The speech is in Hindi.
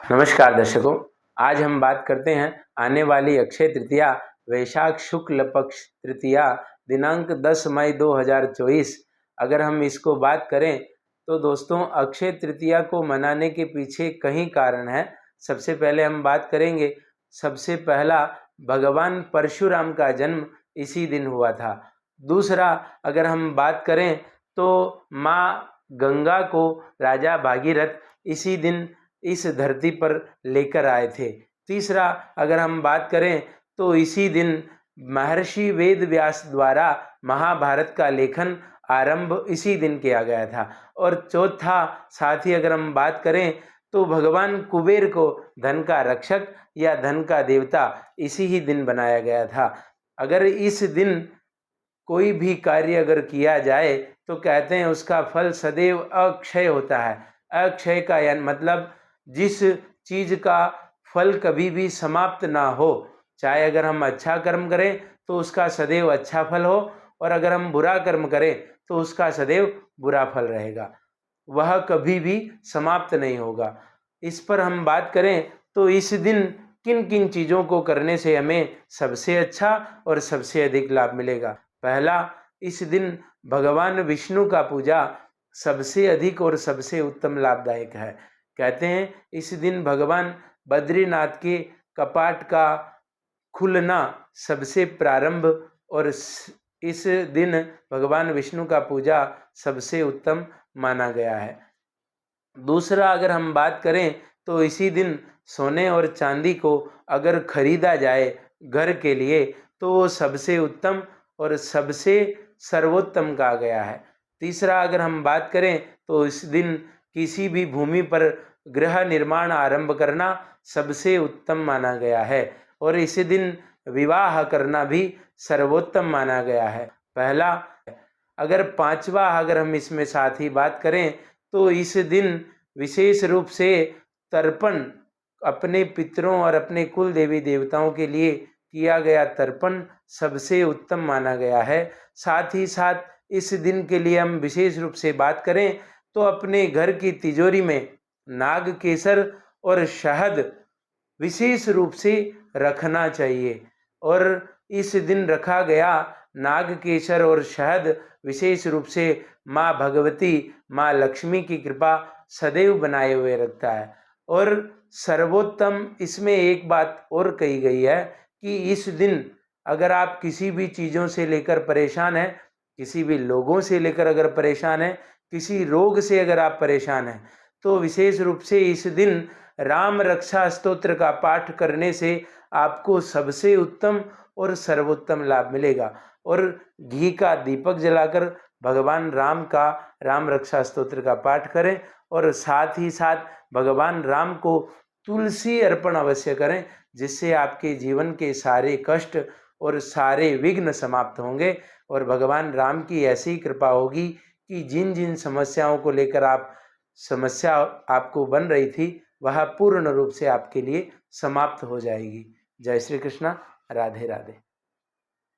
नमस्कार दर्शकों, आज हम बात करते हैं आने वाली अक्षय तृतीया वैशाख शुक्ल पक्ष तृतीया दिनांक 10 मई 2024। अगर हम इसको बात करें तो दोस्तों अक्षय तृतीया को मनाने के पीछे कई कारण हैं। सबसे पहले हम बात करेंगे, सबसे पहला भगवान परशुराम का जन्म इसी दिन हुआ था। दूसरा अगर हम बात करें तो माँ गंगा को राजा भागीरथ इसी दिन इस धरती पर लेकर आए थे। तीसरा अगर हम बात करें तो इसी दिन महर्षि वेद व्यास द्वारा महाभारत का लेखन आरंभ इसी दिन किया गया था। और चौथा साथ ही अगर हम बात करें तो भगवान कुबेर को धन का रक्षक या धन का देवता इसी ही दिन बनाया गया था। अगर इस दिन कोई भी कार्य अगर किया जाए तो कहते हैं उसका फल सदैव अक्षय होता है। अक्षय का मतलब जिस चीज का फल कभी भी समाप्त ना हो। चाहे अगर हम अच्छा कर्म करें तो उसका सदैव अच्छा फल हो, और अगर हम बुरा कर्म करें तो उसका सदैव बुरा फल रहेगा, वह कभी भी समाप्त नहीं होगा। इस पर हम बात करें तो इस दिन किन किन चीज़ों को करने से हमें सबसे अच्छा और सबसे अधिक लाभ मिलेगा। पहला, इस दिन भगवान विष्णु का पूजा सबसे अधिक और सबसे उत्तम लाभदायक है। कहते हैं इस दिन भगवान बद्रीनाथ के कपाट का खुलना सबसे प्रारंभ, और इस दिन भगवान विष्णु का पूजा सबसे उत्तम माना गया है। दूसरा अगर हम बात करें तो इसी दिन सोने और चांदी को अगर खरीदा जाए घर के लिए तो वो सबसे उत्तम और सबसे सर्वोत्तम कहा गया है। तीसरा अगर हम बात करें तो इस दिन किसी भी भूमि पर गृह निर्माण आरंभ करना सबसे उत्तम माना गया है, और इसी दिन विवाह करना भी सर्वोत्तम माना गया है। पहला, अगर पांचवा अगर हम इसमें साथ ही बात करें तो इस दिन विशेष रूप से तर्पण, अपने पितरों और अपने कुल देवी देवताओं के लिए किया गया तर्पण सबसे उत्तम माना गया है। साथ ही साथ इस दिन के लिए हम विशेष रूप से बात करें तो अपने घर की तिजोरी में नाग केसर और शहद विशेष रूप से रखना चाहिए, और इस दिन रखा गया नाग केसर और शहद विशेष रूप से माँ भगवती, माँ लक्ष्मी की कृपा सदैव बनाए हुए रखता है। और सर्वोत्तम इसमें एक बात और कही गई है कि इस दिन अगर आप किसी भी चीज़ों से लेकर परेशान हैं, किसी भी लोगों से लेकर अगर परेशान हैं, किसी रोग से अगर आप परेशान हैं, तो विशेष रूप से इस दिन राम रक्षा स्तोत्र का पाठ करने से आपको सबसे उत्तम और सर्वोत्तम लाभ मिलेगा। और घी का दीपक जलाकर भगवान राम का राम रक्षा स्तोत्र का पाठ करें, और साथ ही साथ भगवान राम को तुलसी अर्पण अवश्य करें, जिससे आपके जीवन के सारे कष्ट और सारे विघ्न समाप्त होंगे, और भगवान राम की ऐसी कृपा होगी कि जिन जिन समस्याओं को लेकर समस्या आपको बन रही थी वह पूर्ण रूप से आपके लिए समाप्त हो जाएगी। जय श्री कृष्णा, राधे राधे।